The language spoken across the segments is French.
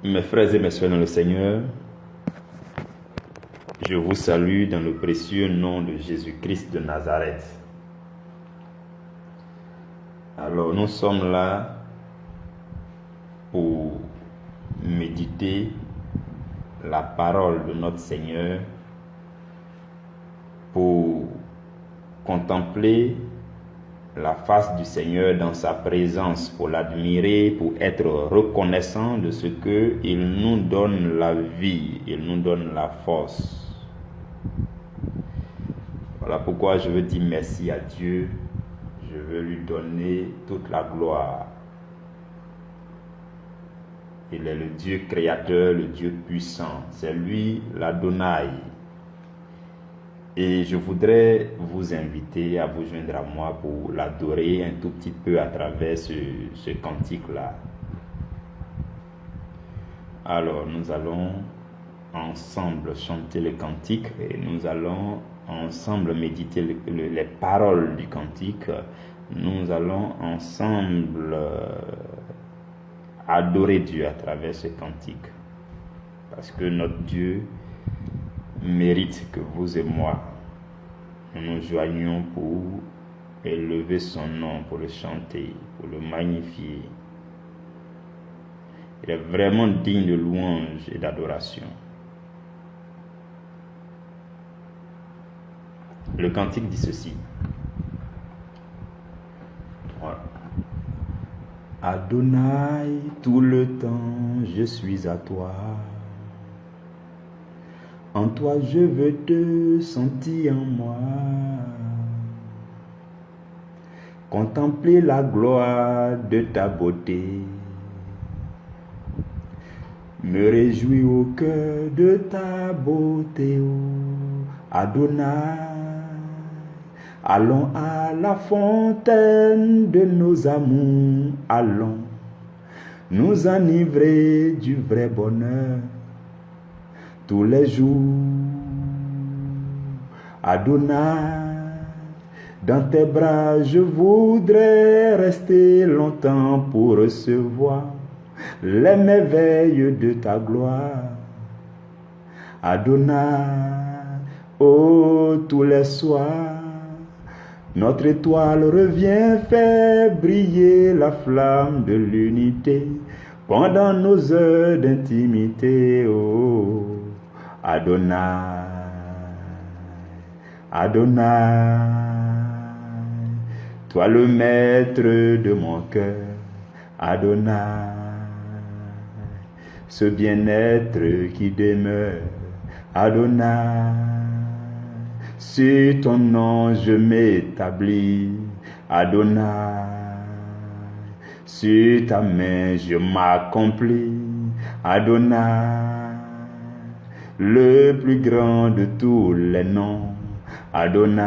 Mes frères et mes sœurs dans le Seigneur, je vous salue dans le précieux nom de Jésus-Christ de Nazareth. Alors nous sommes là pour méditer la parole de notre Seigneur, pour contempler la face du Seigneur dans sa présence, pour l'admirer, pour être reconnaissant de ce qu'il nous donne la vie, il nous donne la force. Voilà pourquoi je veux dire merci à Dieu, je veux lui donner toute la gloire. Il est le Dieu créateur, le Dieu puissant, c'est lui l'Adonai. Et je voudrais vous inviter à vous joindre à moi pour l'adorer un tout petit peu à travers ce cantique-là. Alors, nous allons ensemble chanter le cantique et nous allons ensemble méditer les paroles du cantique. Nous allons ensemble adorer Dieu à travers ce cantique. Parce que notre Dieu mérite que vous et moi, nous nous joignions pour élever son nom, pour le chanter, pour le magnifier. Il est vraiment digne de louange et d'adoration. Le cantique dit ceci. Voilà. Adonai, tout le temps, je suis à toi. En toi je veux te sentir en moi, contempler la gloire de ta beauté, me réjouir au cœur de ta beauté, oh Adonai. Allons à la fontaine de nos amours, allons nous enivrer du vrai bonheur. Tous les jours, Adonai, dans tes bras je voudrais rester longtemps pour recevoir les merveilles de ta gloire. Adonai, oh tous les soirs, notre étoile revient faire briller la flamme de l'unité pendant nos heures d'intimité, oh Adonai, Adonai, toi le maître de mon cœur, Adonai, ce bien-être qui demeure, Adonai, sur ton nom je m'établis, Adonai, sur ta main je m'accomplis, Adonai, le plus grand de tous les noms, Adonai,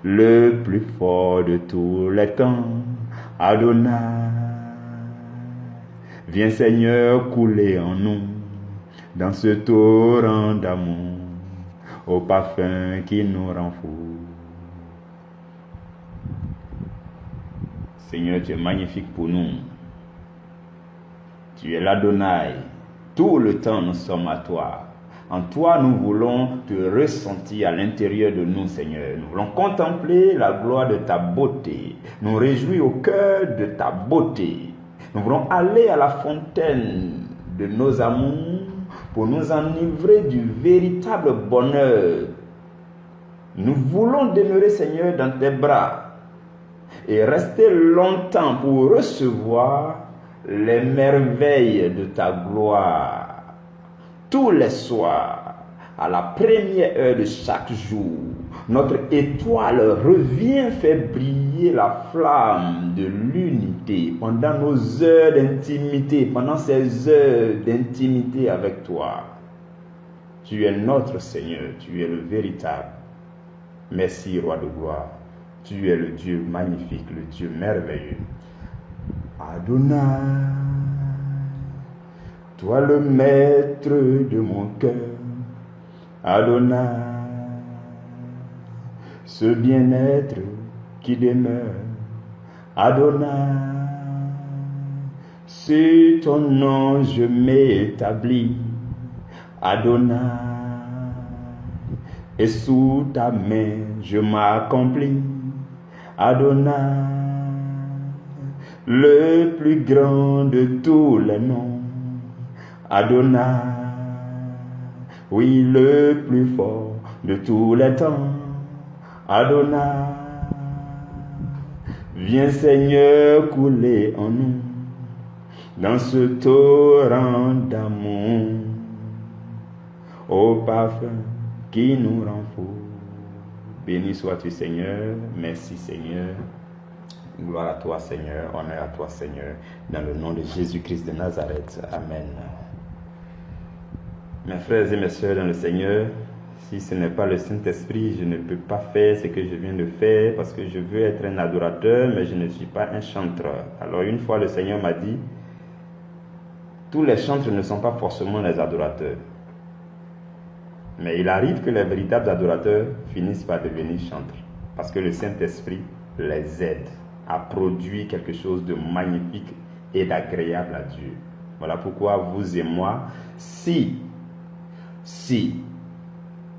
le plus fort de tous les temps, Adonai. Viens Seigneur couler en nous, dans ce torrent d'amour, au parfum qui nous rend fous. Seigneur, tu es magnifique pour nous. Tu es l'Adonai. Tout le temps, nous sommes à toi. En toi, nous voulons te ressentir à l'intérieur de nous, Seigneur. Nous voulons contempler la gloire de ta beauté. Nous réjouir au cœur de ta beauté. Nous voulons aller à la fontaine de nos amours pour nous enivrer du véritable bonheur. Nous voulons demeurer, Seigneur, dans tes bras et rester longtemps pour recevoir les merveilles de ta gloire. Tous les soirs, à la première heure de chaque jour, notre étoile revient faire briller la flamme de l'unité pendant nos heures d'intimité, pendant ces heures d'intimité avec toi. Tu es notre Seigneur, tu es le véritable. Merci, Roi de gloire. Tu es le Dieu magnifique, le Dieu merveilleux. Adonai, toi le maître de mon cœur, Adonai, ce bien-être qui demeure, Adonai, Sur ton nom je m'établis, Adonai, et sous ta main je m'accomplis, Adonai, le plus grand de tous les noms, Adonai, oui, le plus fort de tous les temps, Adonai, viens Seigneur couler en nous, dans ce torrent d'amour, au parfum qui nous rend fous. Béni sois-tu Seigneur, merci Seigneur, gloire à toi Seigneur, honneur à toi Seigneur, dans le nom de Jésus-Christ de Nazareth, Amen. Mes frères et mes sœurs dans le Seigneur, si ce n'est pas le Saint-Esprit, je ne peux pas faire ce que je viens de faire parce que je veux être un adorateur, mais je ne suis pas un chanteur. Alors une fois le Seigneur m'a dit, tous les chantres ne sont pas forcément les adorateurs. Mais il arrive que les véritables adorateurs finissent par devenir chantres. Parce que le Saint-Esprit les aide à produire quelque chose de magnifique et d'agréable à Dieu. Voilà pourquoi vous et moi, si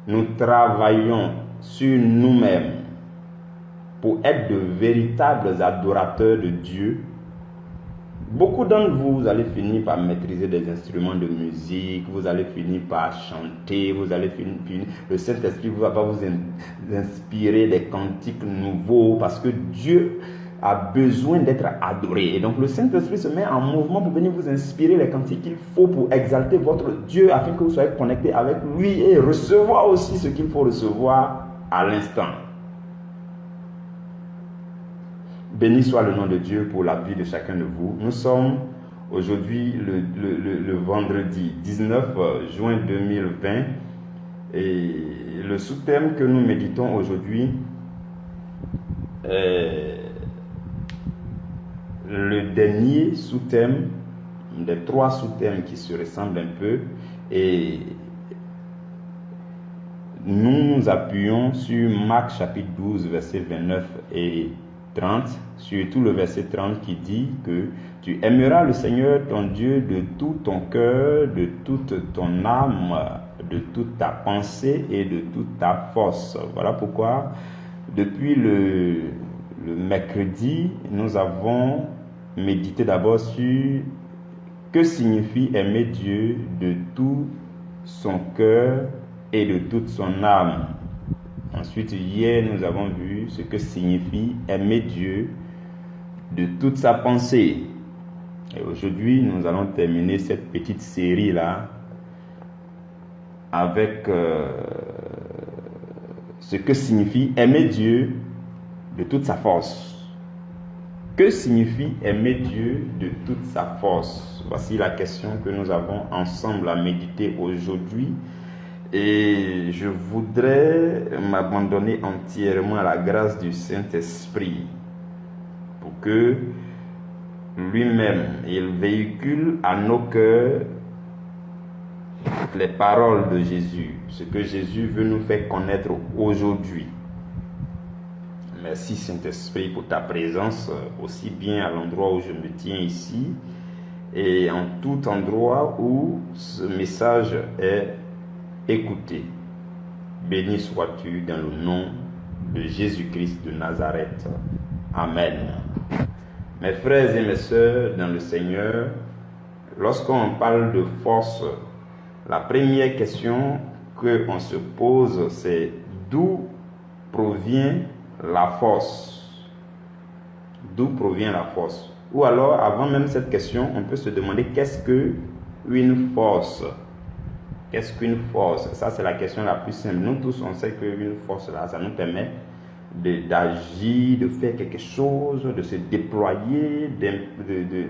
nous travaillons sur nous-mêmes pour être de véritables adorateurs de Dieu, beaucoup d'entre vous, vous allez finir par maîtriser des instruments de musique, vous allez finir par chanter, vous allez finir, le Saint-Esprit va vous inspirer des cantiques nouveaux parce que Dieu a besoin d'être adoré. Et donc le Saint-Esprit se met en mouvement pour venir vous inspirer les cantiques qu'il faut pour exalter votre Dieu afin que vous soyez connectés avec lui et recevoir aussi ce qu'il faut recevoir à l'instant. Béni soit le nom de Dieu pour la vie de chacun de vous. Nous sommes aujourd'hui le vendredi 19 juin 2020 et le sous-thème que nous méditons aujourd'hui est le dernier sous-thème des 3 sous-thèmes qui se ressemblent un peu et nous nous appuyons sur Marc chapitre 12 versets 29 et 30, surtout le verset 30 qui dit que tu aimeras le Seigneur ton Dieu de tout ton cœur, de toute ton âme, de toute ta pensée et de toute ta force. Voilà pourquoi depuis le mercredi, nous avons médité d'abord sur que signifie aimer Dieu de tout son cœur et de toute son âme. Ensuite, hier, nous avons vu ce que signifie aimer Dieu de toute sa pensée. Et aujourd'hui, nous allons terminer cette petite série-là avec ce que signifie aimer Dieu de toute sa force. Que signifie aimer Dieu de toute sa force? Voici la question que nous avons ensemble à méditer aujourd'hui. Et je voudrais m'abandonner entièrement à la grâce du Saint-Esprit pour que lui-même, il véhicule à nos cœurs les paroles de Jésus, ce que Jésus veut nous faire connaître aujourd'hui. Merci Saint-Esprit pour ta présence, aussi bien à l'endroit où je me tiens ici et en tout endroit où ce message est écoutez, béni sois-tu dans le nom de Jésus-Christ de Nazareth. Amen. Mes frères et mes sœurs dans le Seigneur, lorsqu'on parle de force, la première question qu'on se pose, c'est d'où provient la force? D'où provient la force? Ou alors, avant même cette question, on peut se demander qu'est-ce qu'une force? Qu'est-ce qu'une force? Ça, c'est la question la plus simple. Nous tous, on sait qu'une force, là, ça nous permet d'agir, de faire quelque chose, de se déployer,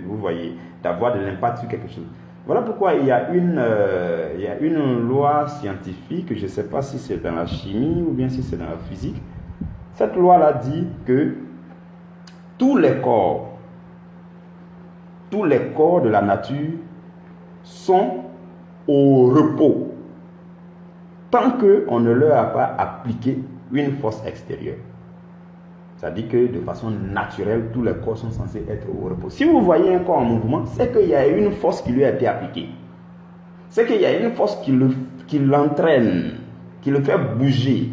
vous voyez, d'avoir de l'impact sur quelque chose. Voilà pourquoi il y a une loi scientifique, je ne sais pas si c'est dans la chimie ou bien si c'est dans la physique. Cette loi-là dit que tous les corps de la nature sont au repos tant qu'on ne leur a pas appliqué une force extérieure. Ça dit que de façon naturelle, tous les corps sont censés être au repos. Si vous voyez un corps en mouvement, c'est qu'il y a une force qui lui a été appliquée. C'est qu'il y a une force qui l'entraîne, qui le fait bouger.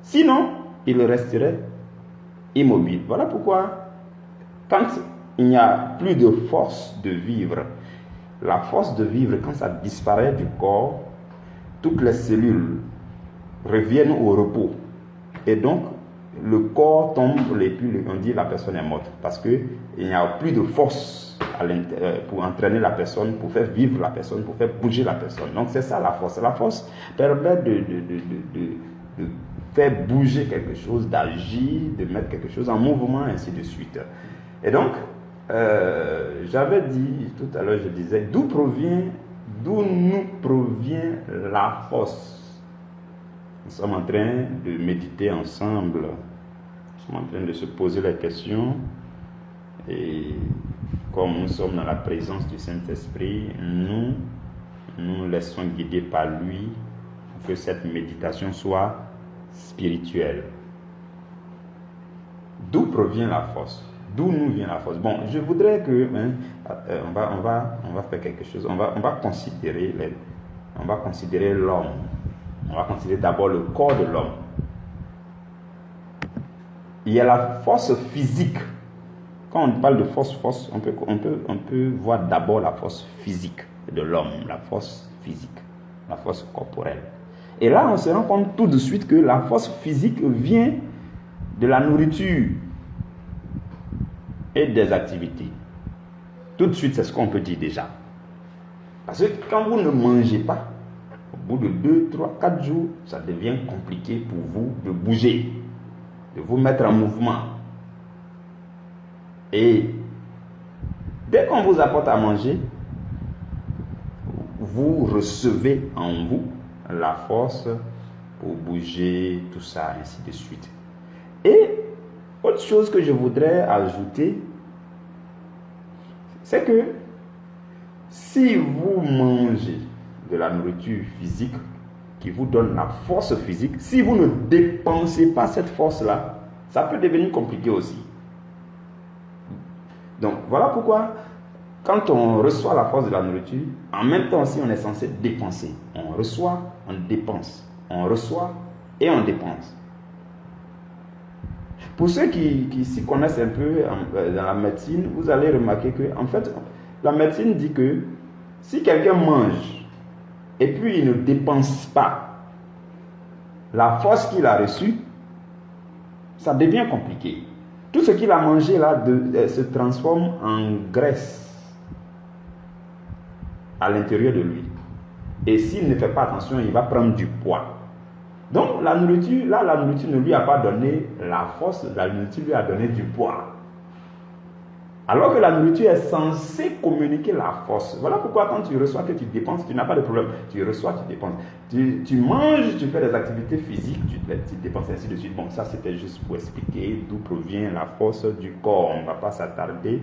Sinon, il resterait immobile. Voilà pourquoi, quand il n'y a plus de force de vivre, la force de vivre, quand ça disparaît du corps, toutes les cellules reviennent au repos. Et donc, le corps tombe et puis on dit la personne est morte. Parce qu'il n'y a plus de force pour entraîner la personne, pour faire vivre la personne, pour faire bouger la personne. Donc, c'est ça la force. La force permet de faire bouger quelque chose, d'agir, de mettre quelque chose en mouvement, ainsi de suite. Et donc, j'avais dit tout à l'heure, je disais, d'où nous provient la force? Nous sommes en train de méditer ensemble, nous sommes en train de se poser la question, et comme nous sommes dans la présence du Saint-Esprit, nous laissons guider par lui pour que cette méditation soit spirituelle. D'où provient la force? D'où nous vient la force? Bon, je voudrais que on va faire quelque chose. On va considérer l'homme. On va considérer d'abord le corps de l'homme. Il y a la force physique. Quand on parle de force, on peut voir d'abord la force physique de l'homme, la force physique, la force corporelle. Et là, on se rend compte tout de suite que la force physique vient de la nourriture et des activités. Tout de suite, c'est ce qu'on peut dire déjà. Parce que quand vous ne mangez pas, au bout de 2, 3, 4 jours, ça devient compliqué pour vous de bouger, de vous mettre en mouvement. Et dès qu'on vous apporte à manger, vous recevez en vous la force pour bouger, tout ça, ainsi de suite. Et autre chose que je voudrais ajouter, c'est que si vous mangez de la nourriture physique qui vous donne la force physique, si vous ne dépensez pas cette force-là, ça peut devenir compliqué aussi. Donc voilà pourquoi, quand on reçoit la force de la nourriture, en même temps aussi on est censé dépenser. On reçoit, on dépense. On reçoit et on dépense. Pour ceux qui s'y connaissent un peu dans la médecine, vous allez remarquer que, en fait, la médecine dit que si quelqu'un mange et puis il ne dépense pas la force qu'il a reçue, ça devient compliqué. Tout ce qu'il a mangé là se transforme en graisse à l'intérieur de lui. Et s'il ne fait pas attention, il va prendre du poids. Donc la nourriture ne lui a pas donné la force, la nourriture lui a donné du poids. Alors que la nourriture est censée communiquer la force. Voilà pourquoi quand tu reçois que tu dépenses, tu n'as pas de problème. Tu reçois, tu dépenses. Tu manges, tu fais des activités physiques, tu dépenses, ainsi de suite. Bon, ça c'était juste pour expliquer d'où provient la force du corps. On ne va pas s'attarder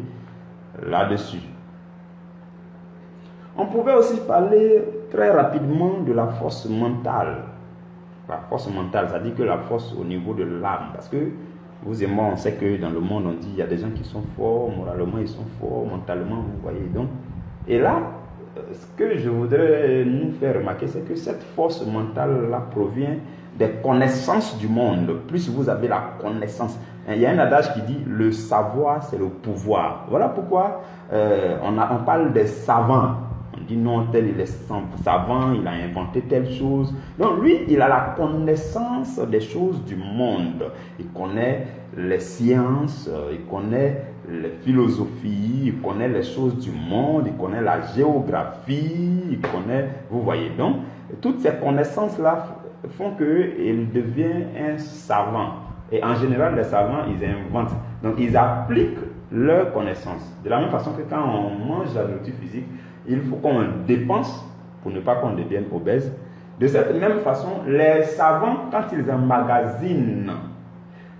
là-dessus. On pouvait aussi parler très rapidement de la force mentale. La force mentale, ça dit que la force au niveau de l'âme. Parce que vous et moi, on sait que dans le monde, on dit il y a des gens qui sont forts, moralement ils sont forts, mentalement, vous voyez. Donc, et là, ce que je voudrais nous faire remarquer, c'est que cette force mentale-là provient des connaissances du monde. Plus vous avez la connaissance. Il y a un adage qui dit le savoir, c'est le pouvoir. Voilà pourquoi on parle des savants. On dit non, tel il est savant, il a inventé telle chose. Donc lui, il a la connaissance des choses du monde. Il connaît les sciences, il connaît les philosophies, il connaît les choses du monde, il connaît la géographie, il connaît, vous voyez. Donc, toutes ces connaissances-là font qu'il devient un savant. Et en général, les savants, ils inventent. Donc, ils appliquent leurs connaissances. De la même façon que quand on mange la nourriture physique, il faut qu'on dépense pour ne pas qu'on devienne obèse. De cette même façon, les savants, quand ils emmagasinent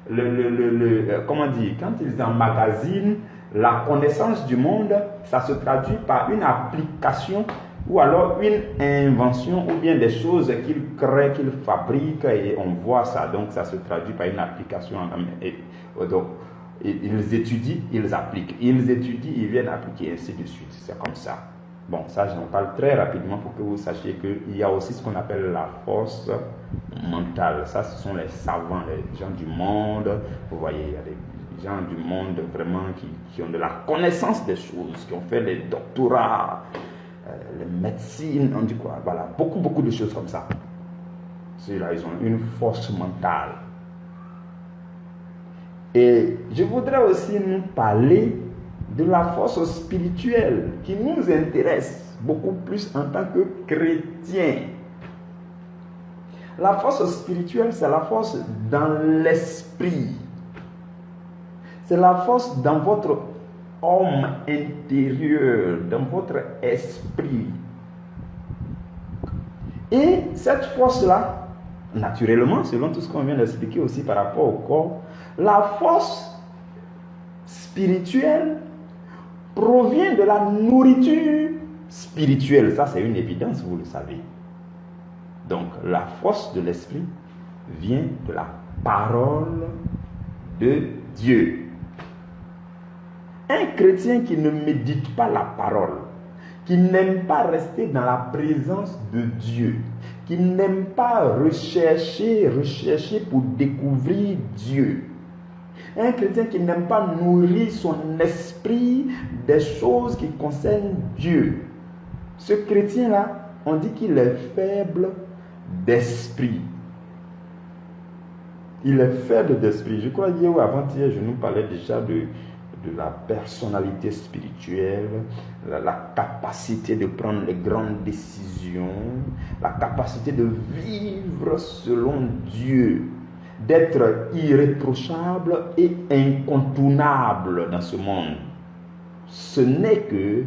quand ils emmagasinent la connaissance du monde, ça se traduit par une application ou alors une invention ou bien des choses qu'ils créent, qu'ils fabriquent et on voit ça. Donc ça se traduit par une application. Donc ils étudient, ils appliquent. Ils étudient, ils viennent appliquer, ainsi de suite. C'est comme ça. Bon, ça j'en parle très rapidement pour que vous sachiez qu'il y a aussi ce qu'on appelle la force mentale. Ça, ce sont les savants, les gens du monde. Vous voyez, il y a des gens du monde vraiment qui ont de la connaissance des choses, qui ont fait les doctorats, les médecines, on dit quoi, voilà, beaucoup de choses comme ça. Ceux-là, ils ont une force mentale. Et je voudrais aussi nous parler de la force spirituelle qui nous intéresse beaucoup plus en tant que chrétiens. La force spirituelle, c'est la force dans l'esprit. C'est la force dans votre homme intérieur, dans votre esprit. Et cette force-là, naturellement, selon tout ce qu'on vient d'expliquer aussi par rapport au corps, la force spirituelle provient de la nourriture spirituelle. Ça, c'est une évidence, vous le savez. Donc, la force de l'esprit vient de la parole de Dieu. Un chrétien qui ne médite pas la parole, qui n'aime pas rester dans la présence de Dieu, qui n'aime pas rechercher pour découvrir Dieu, un chrétien qui n'aime pas nourrir son esprit des choses qui concernent Dieu, ce chrétien-là, on dit qu'il est faible d'esprit. Il est faible d'esprit. Je crois hier ou avant-hier, je nous parlais déjà de la personnalité spirituelle, la capacité de prendre les grandes décisions, la capacité de vivre selon Dieu, d'être irréprochable et incontournable dans ce monde. Ce n'est que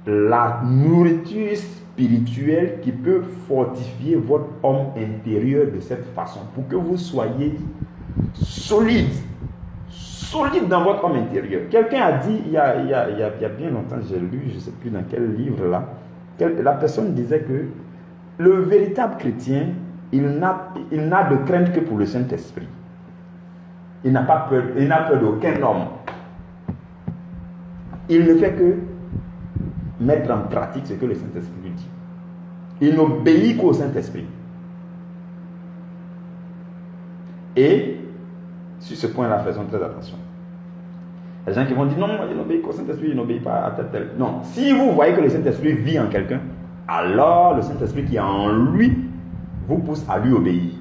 la nourriture spirituelle qui peut fortifier votre homme intérieur de cette façon pour que vous soyez solide dans votre homme intérieur. Quelqu'un a dit, il y a bien longtemps, j'ai lu, je ne sais plus dans quel livre là, la personne disait que le véritable chrétien, il n'a de crainte que pour le Saint-Esprit. Il n'a pas peur, il n'a peur d'aucun homme. Il ne fait que mettre en pratique ce que le Saint-Esprit lui dit. Il n'obéit qu'au Saint-Esprit. Et sur ce point-là, faisons très attention. Les gens qui vont dire non, moi je n'obéis qu'au Saint-Esprit, je n'obéis pas à tel. Non, si vous voyez que le Saint-Esprit vit en quelqu'un, alors le Saint-Esprit qui est en lui vous pousse à lui obéir.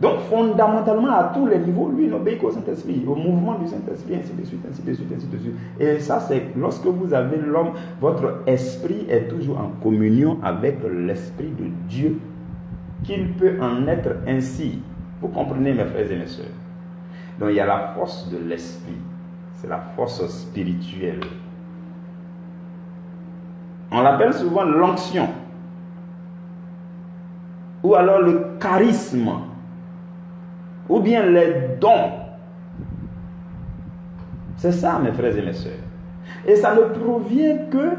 Donc fondamentalement à tous les niveaux, lui n'obéit qu'au Saint-Esprit, au mouvement du Saint-Esprit, ainsi de suite, ainsi de suite, ainsi de suite. Et ça c'est lorsque vous avez l'homme, votre esprit est toujours en communion avec l'Esprit de Dieu, qu'il peut en être ainsi. Vous comprenez mes frères et mes sœurs? Donc il y a la force de l'esprit, c'est la force spirituelle. On l'appelle souvent l'onction, ou alors le charisme, ou bien les dons. C'est ça mes frères et mes sœurs. Et ça ne provient que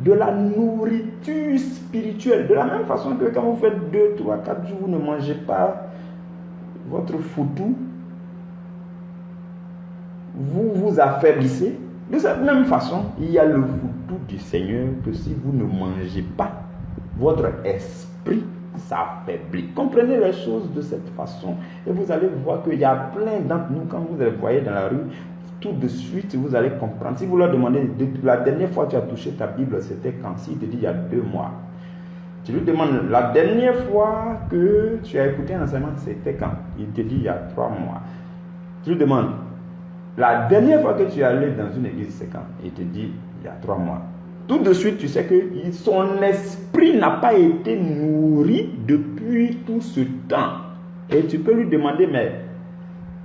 de la nourriture spirituelle. De la même façon que quand vous faites 2, 3, 4 jours, vous ne mangez pas votre foutou, vous vous affaiblissez. De cette même façon, il y a le foutu du Seigneur que si vous ne mangez pas, votre esprit s'affaiblit. Comprenez les choses de cette façon et vous allez voir qu'il y a plein d'entre nous, quand vous les voyez dans la rue, tout de suite vous allez comprendre. Si vous leur demandez, la dernière fois que tu as touché ta Bible, c'était quand? S'il te dit il y a 2 mois. Tu lui demandes, la dernière fois que tu as écouté un enseignement, c'était quand? Il te dit il y a 3 mois. Tu lui demandes, la dernière fois que tu es allé dans une église, c'est quand? Il te dit il y a 3 mois. Tout de suite, tu sais que son esprit n'a pas été nourri depuis tout ce temps. Et tu peux lui demander, mais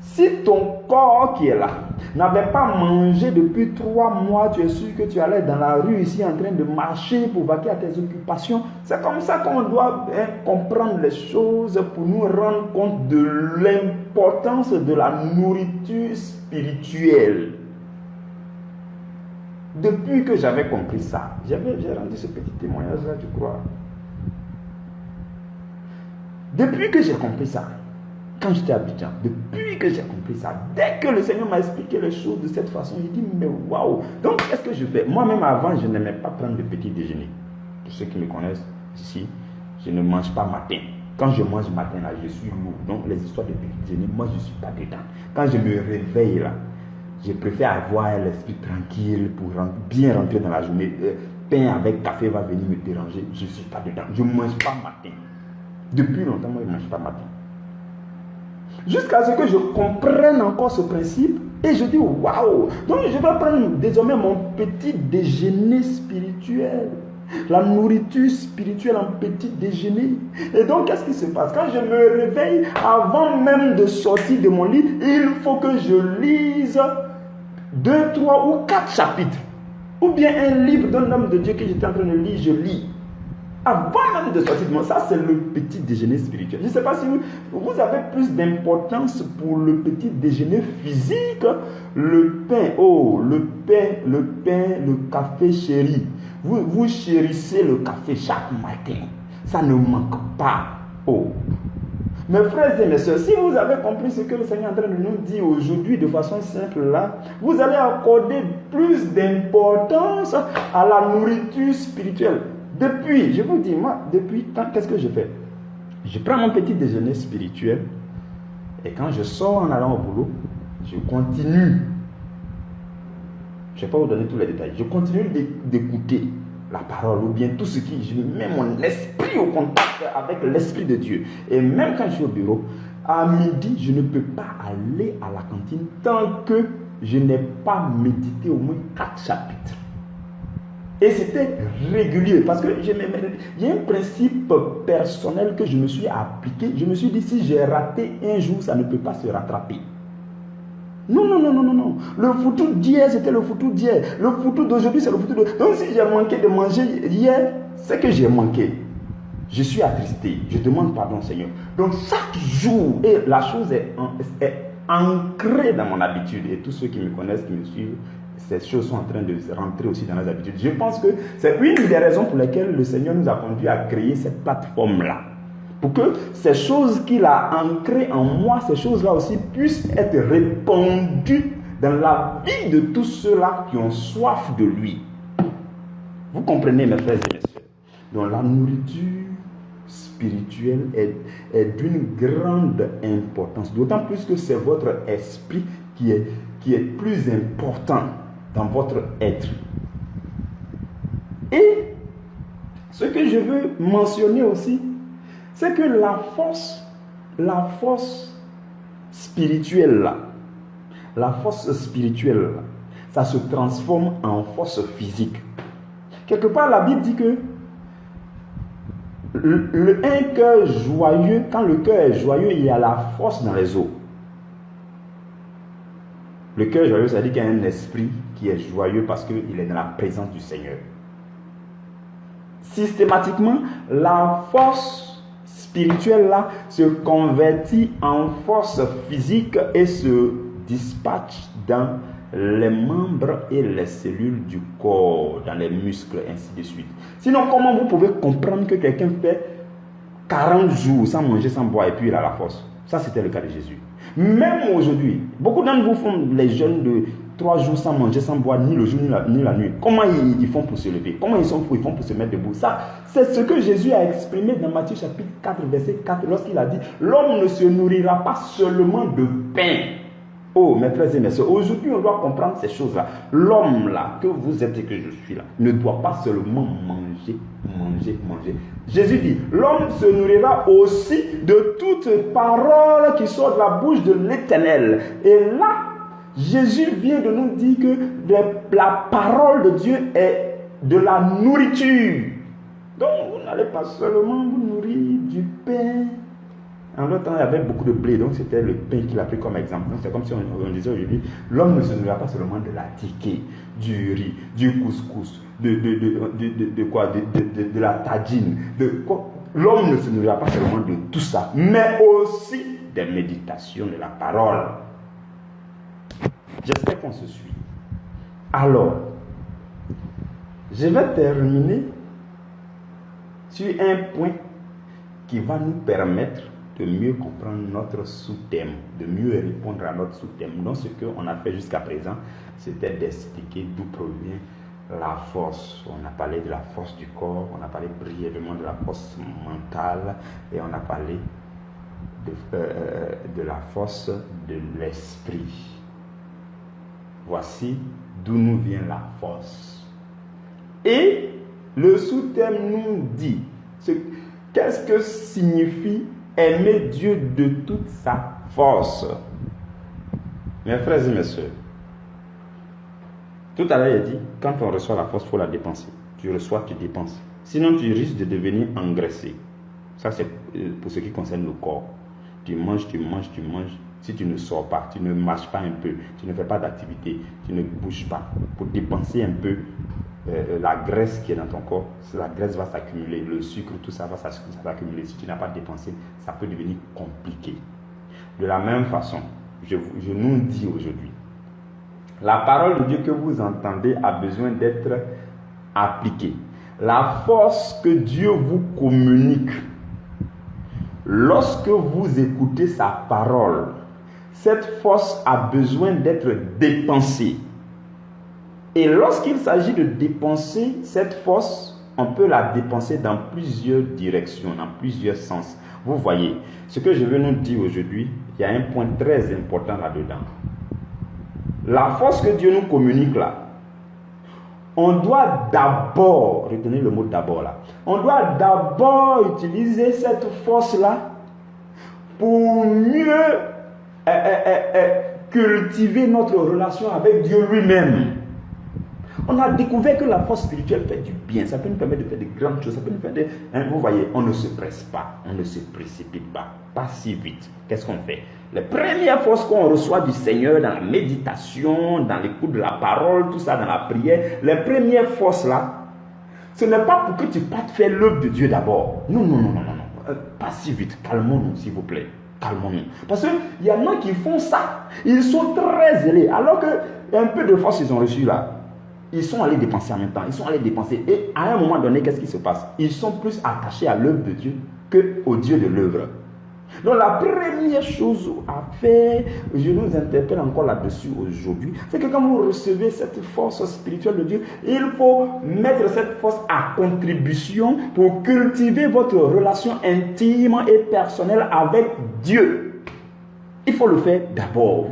si ton corps qui est là n'avait pas mangé depuis 3 mois, tu es sûr que tu allais dans la rue ici en train de marcher pour vaquer à tes occupations. C'est comme ça qu'on doit comprendre les choses pour nous rendre compte de l'importance de la nourriture spirituelle. Depuis que j'avais compris ça, j'ai rendu ce petit témoignage-là, tu crois. Depuis que j'ai compris ça, quand j'étais à Abidjan, depuis que j'ai compris ça, dès que le Seigneur m'a expliqué les choses de cette façon, j'ai dit, mais waouh! Donc, qu'est-ce que je fais? Moi-même, avant, je n'aimais pas prendre de petit déjeuner. Pour ceux qui me connaissent ici, je ne mange pas matin. Quand je mange matin, là, je suis lourd. Donc, les histoires de petit déjeuner, moi, je ne suis pas dedans. Quand je me réveille, là, je préfère avoir l'esprit tranquille pour bien rentrer dans la journée. Pain avec café va venir me déranger. Je ne suis pas dedans. Je ne mange pas matin. Depuis longtemps, moi, je ne mange pas matin. Jusqu'à ce que je comprenne encore ce principe et je dis waouh! Donc, je vais prendre désormais mon petit déjeuner spirituel. La nourriture spirituelle en petit déjeuner. Et donc, qu'est-ce qui se passe? Quand je me réveille, avant même de sortir de mon lit, il faut que je lise 2, 3 ou 4 chapitres. Ou bien un livre d'un homme de Dieu que j'étais en train de lire, je lis. Avant même de sortir de mon lit, ça c'est le petit déjeuner spirituel. Je ne sais pas si vous avez plus d'importance pour le petit déjeuner physique, le pain, le café chéri. Vous chérissez le café chaque matin. Ça ne manque pas. Mes frères et mes soeurs, si vous avez compris ce que le Seigneur est en train de nous dire aujourd'hui de façon simple là, vous allez accorder plus d'importance à la nourriture spirituelle. Depuis, je vous dis, moi, depuis quand, qu'est-ce que je fais? Je prends mon petit déjeuner spirituel et quand je sors en allant au boulot, je continue. Je ne vais pas vous donner tous les détails. Je continue d'écouter la parole ou bien tout ce qui... Je mets mon esprit au contact avec l'Esprit de Dieu. Et même quand je suis au bureau, à midi, je ne peux pas aller à la cantine tant que je n'ai pas médité au moins 4 chapitres. Et c'était régulier parce que il y a un principe personnel que je me suis appliqué. Je me suis dit, si j'ai raté un jour, ça ne peut pas se rattraper. Non. Le foutu d'hier, c'était le foutu d'hier. Le foutu d'aujourd'hui, c'est le foutu d'aujourd'hui. Donc, si j'ai manqué de manger hier, c'est que j'ai manqué. Je suis attristé. Je demande pardon, Seigneur. Donc, chaque jour, et la chose est ancrée dans mon habitude. Et tous ceux qui me connaissent, qui me suivent, ces choses sont en train de rentrer aussi dans les habitudes. Je pense que c'est une des raisons pour lesquelles le Seigneur nous a conduits à créer cette plateforme-là. Pour que ces choses qu'il a ancrées en moi, ces choses-là aussi puissent être répandues dans la vie de tous ceux-là qui ont soif de lui. Vous comprenez, mes frères et mes sœurs? Donc la nourriture spirituelle est d'une grande importance. D'autant plus que c'est votre esprit qui est plus important dans votre être. Et ce que je veux mentionner aussi, c'est que la force spirituelle là, ça se transforme en force physique. Quelque part, la Bible dit que un cœur joyeux, quand le cœur est joyeux, il y a la force dans les os. Le cœur joyeux, ça dit qu'il y a un esprit qui est joyeux parce qu'il est dans la présence du Seigneur. Systématiquement, la force spirituelle là se convertit en force physique et se dispatche dans les membres et les cellules du corps, dans les muscles, ainsi de suite. Sinon, comment vous pouvez comprendre que quelqu'un fait 40 jours sans manger, sans boire et puis il a la force? Ça, c'était le cas de Jésus. Même aujourd'hui, beaucoup d'entre vous font les jeûnes de 3 jours sans manger, sans boire, ni le jour ni la nuit. Comment ils font pour se lever? Comment ils font pour se mettre debout? Ça, c'est ce que Jésus a exprimé dans Matthieu chapitre 4, verset 4, lorsqu'il a dit, l'homme ne se nourrira pas seulement de pain. Oh, mes frères et mes soeurs, aujourd'hui, on doit comprendre ces choses-là. L'homme là, que vous êtes et que je suis là, ne doit pas seulement manger. Jésus dit, l'homme se nourrira aussi de toute parole qui sort de la bouche de l'Éternel. Et là, Jésus vient de nous dire que la parole de Dieu est de la nourriture. Donc, vous n'allez pas seulement vous nourrir du pain. En l'autre temps, il y avait beaucoup de blé, donc c'était le pain qu'il a pris comme exemple. Donc, c'est comme si on disait aujourd'hui, l'homme ne se nourrira pas seulement de la tiquée, du riz, du couscous, de la tagine. L'homme ne se nourrira pas seulement de tout ça, mais aussi des méditations de la parole. J'espère qu'on se suit. Alors, Je vais terminer sur un point qui va nous permettre de mieux comprendre notre sous-thème, de mieux répondre à notre sous-thème. Donc ce qu'on a fait jusqu'à présent, c'était d'expliquer d'où provient la force. On a parlé de la force du corps, on a parlé brièvement de la force mentale et on a parlé de la force de l'esprit. Voici d'où nous vient la force. Et le sous-thème nous dit qu'est-ce que signifie aimer Dieu de toute sa force. Mes frères et mes soeurs, tout à l'heure il a dit, quand on reçoit la force, il faut la dépenser. Tu reçois, tu dépenses. Sinon tu risques de devenir engraissé. Ça c'est pour ce qui concerne le corps. Tu manges. Si tu ne sors pas, tu ne marches pas un peu, tu ne fais pas d'activité, tu ne bouges pas, pour dépenser un peu la graisse qui est dans ton corps, la graisse va s'accumuler, le sucre, tout ça va s'accumuler. Si tu n'as pas dépensé, ça peut devenir compliqué. De la même façon, je nous dis aujourd'hui, la parole de Dieu que vous entendez a besoin d'être appliquée. La force que Dieu vous communique, lorsque vous écoutez sa parole, cette force a besoin d'être dépensée. Et lorsqu'il s'agit de dépenser cette force, on peut la dépenser dans plusieurs directions, dans plusieurs sens. Vous voyez, ce que je veux nous dire aujourd'hui, il y a un point très important là-dedans. La force que Dieu nous communique là, on doit d'abord, retenez le mot d'abord là, on doit d'abord utiliser cette force-là pour mieux cultiver notre relation avec Dieu lui-même. On a découvert que la force spirituelle fait du bien. Ça peut nous permettre de faire de grandes choses. Ça peut nous faire vous voyez, on ne se presse pas. On ne se précipite pas. Pas si vite. Qu'est-ce qu'on fait? Les premières forces qu'on reçoit du Seigneur dans la méditation, dans l'écoute de la parole, tout ça, dans la prière, les premières forces là, ce n'est pas pour que tu partes faire l'œuvre de Dieu d'abord. Non. Pas si vite. Calmons-nous, s'il vous plaît. Calmons-nous. Parce qu'il y en a qui font ça. Ils sont très zélés. Alors que un peu de force ils ont reçu là. Ils sont allés dépenser en même temps. Ils sont allés dépenser. Et à un moment donné, qu'est-ce qui se passe? Ils sont plus attachés à l'œuvre de Dieu qu'au Dieu de l'œuvre. Donc la première chose à faire, je nous interpelle encore là-dessus aujourd'hui, c'est que quand vous recevez cette force spirituelle de Dieu, il faut mettre cette force à contribution pour cultiver votre relation intime et personnelle avec Dieu. Il faut le faire d'abord.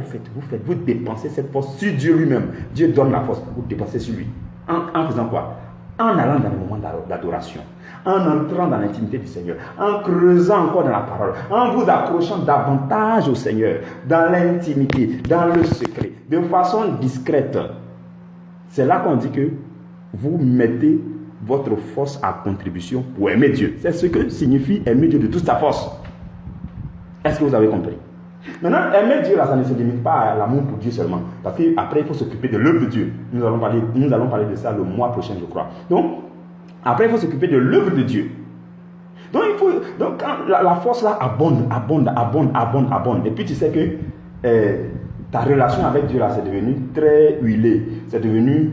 Vous dépensez cette force sur Dieu lui-même. Dieu donne la force, vous dépensez sur lui. En faisant quoi? En allant dans le moment d'adoration, en entrant dans l'intimité du Seigneur, en creusant encore dans la parole, en vous accrochant davantage au Seigneur, dans l'intimité, dans le secret, de façon discrète. C'est là qu'on dit que vous mettez votre force à contribution pour aimer Dieu. C'est ce que signifie aimer Dieu de toute sa force. Est-ce que vous avez compris? Maintenant, aimer Dieu, là, ça ne se limite pas à l'amour pour Dieu seulement. Parce qu'après, il faut s'occuper de l'œuvre de Dieu. Nous allons parler de ça le mois prochain, je crois. Donc, après, il faut s'occuper de l'œuvre de Dieu. Donc, quand la force là abonde. Et puis, tu sais que ta relation avec Dieu, là, c'est devenu très huilé. C'est devenu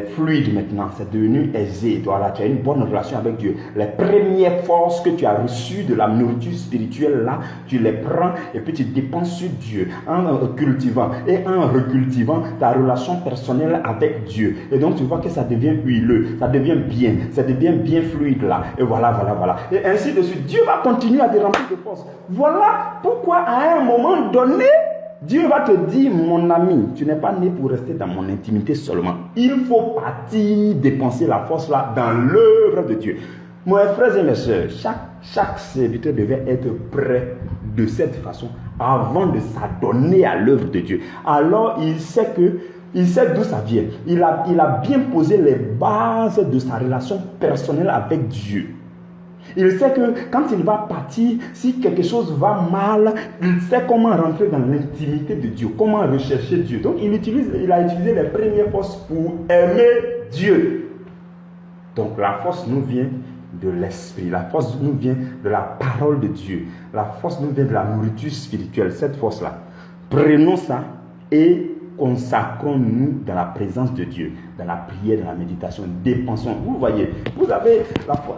fluide maintenant. C'est devenu aisé. Toi, là, tu as une bonne relation avec Dieu. Les premières forces que tu as reçues de la nourriture spirituelle, là, tu les prends et puis tu dépenses sur Dieu en cultivant et en recultivant ta relation personnelle avec Dieu. Et donc, tu vois que ça devient huileux. Ça devient bien fluide, là. Et voilà. Et ainsi de suite. Dieu va continuer à te remplir de force. Voilà pourquoi, à un moment donné, Dieu va te dire, mon ami, tu n'es pas né pour rester dans mon intimité seulement. Il faut partir dépenser la force là dans l'œuvre de Dieu. Mes frères et mes soeurs, chaque serviteur devait être prêt de cette façon avant de s'adonner à l'œuvre de Dieu. Alors il sait d'où ça vient. Il a bien posé les bases de sa relation personnelle avec Dieu. Il sait que quand il va partir, si quelque chose va mal, il sait comment rentrer dans l'intimité de Dieu, comment rechercher Dieu. Donc il a utilisé les premières forces pour aimer Dieu. Donc la force nous vient de l'esprit, la force nous vient de la parole de Dieu, la force nous vient de la nourriture spirituelle, cette force-là. Prenons ça et consacrons-nous dans la présence de Dieu, dans la prière, dans la méditation, dépensons. Vous voyez, vous avez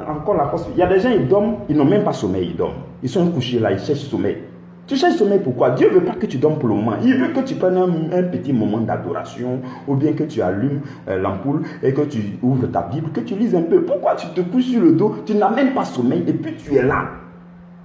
encore la force. Il y a des gens, ils dorment, ils n'ont même pas sommeil, ils dorment. Ils sont couchés là, ils cherchent sommeil. Tu cherches sommeil pourquoi? Dieu ne veut pas que tu dormes pour le moment. Il veut que tu prennes un petit moment d'adoration, ou bien que tu allumes l'ampoule et que tu ouvres ta Bible, que tu lises un peu. Pourquoi tu te couches sur le dos, tu n'as même pas sommeil et puis tu es là?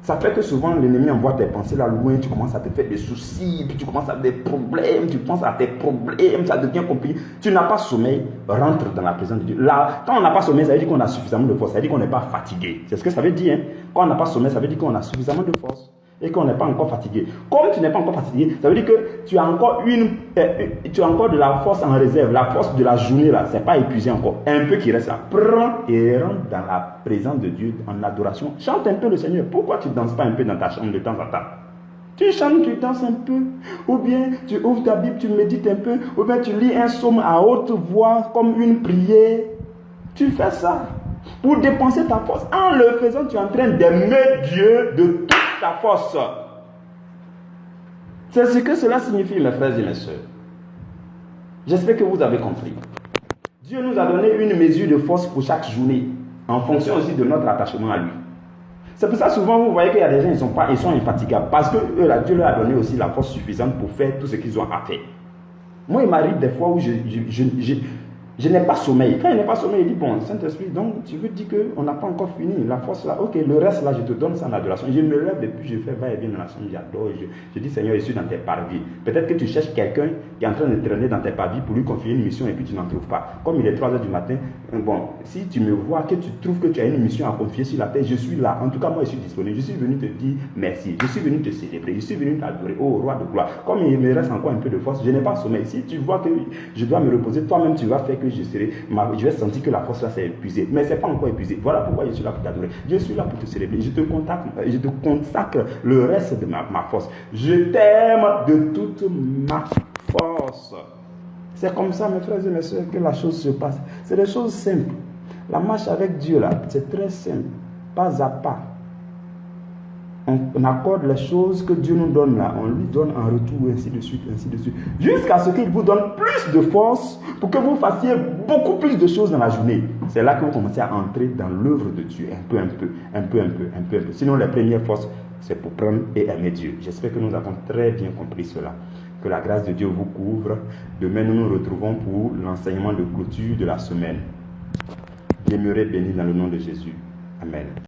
Ça fait que souvent l'ennemi envoie tes pensées là loin, tu commences à te faire des soucis, puis tu commences à avoir des problèmes, tu penses à tes problèmes, ça devient compliqué. Tu n'as pas sommeil, rentre dans la présence de Dieu. Là, quand on n'a pas sommeil, ça veut dire qu'on a suffisamment de force, ça veut dire qu'on n'est pas fatigué. C'est ce que ça veut dire. Hein? Quand on n'a pas sommeil, ça veut dire qu'on a suffisamment de force et qu'on n'est pas encore fatigué. Comme tu n'es pas encore fatigué, ça veut dire que tu as encore de la force en réserve, la force de la journée là, c'est pas épuisé encore. Un peu qui reste là. Prends et rentre dans la présence de Dieu en adoration. Chante un peu le Seigneur. Pourquoi tu ne danses pas un peu dans ta chambre de temps en temps? Tu chantes, tu danses un peu, ou bien tu ouvres ta Bible, tu médites un peu, ou bien tu lis un psaume à haute voix comme une prière. Tu fais ça pour dépenser ta force. En le faisant, tu es en train d'aimer Dieu de toute ta force. C'est ce que cela signifie, mes frères et mes sœurs. J'espère que vous avez compris. Dieu nous a donné une mesure de force pour chaque journée, en fonction aussi de notre attachement à lui. C'est pour ça souvent vous voyez qu'il y a des gens ils sont infatigables, parce que Dieu leur a donné aussi la force suffisante pour faire tout ce qu'ils ont à faire. Moi, il m'arrive des fois où je n'ai pas sommeil. Quand il n'est pas sommeil, il dit, bon, Saint-Esprit, donc tu veux dire qu'on n'a pas encore fini la force là. Ok, le reste là, je te donne ça en adoration. Je me lève et puis je fais va-et-vient dans la chambre, j'adore. Je dis, Seigneur, je suis dans tes parvis. Peut-être que tu cherches quelqu'un qui est en train de traîner dans tes parvis pour lui confier une mission et puis tu n'en trouves pas. Comme il est 3h du matin, bon, si tu me vois, que tu trouves que tu as une mission à confier sur la terre, je suis là. En tout cas, moi, je suis disponible. Je suis venu te dire merci. Je suis venu te célébrer. Je suis venu t'adorer, oh roi de gloire. Comme il me reste encore un peu de force, je n'ai pas sommeil. Si tu vois que je dois me reposer, toi-même, tu vas faire que je vais sentir que la force là c'est épuisée, mais c'est pas encore épuisé. Voilà pourquoi je suis là pour t'adorer. Je suis là pour te célébrer. Je te consacre le reste de ma force. Je t'aime de toute ma force. C'est comme ça, mes frères et mes soeurs, que la chose se passe. C'est des choses simples. La marche avec Dieu là, c'est très simple, pas à pas. On accorde les choses que Dieu nous donne là, on lui donne en retour, ainsi de suite, jusqu'à ce qu'il vous donne plus de force pour que vous fassiez beaucoup plus de choses dans la journée. C'est là que vous commencez à entrer dans l'œuvre de Dieu, un peu. Sinon, les premières forces, c'est pour prendre et aimer Dieu. J'espère que nous avons très bien compris cela. Que la grâce de Dieu vous couvre. Demain, nous nous retrouvons pour l'enseignement de clôture de la semaine. Demeurez bénis dans le nom de Jésus. Amen.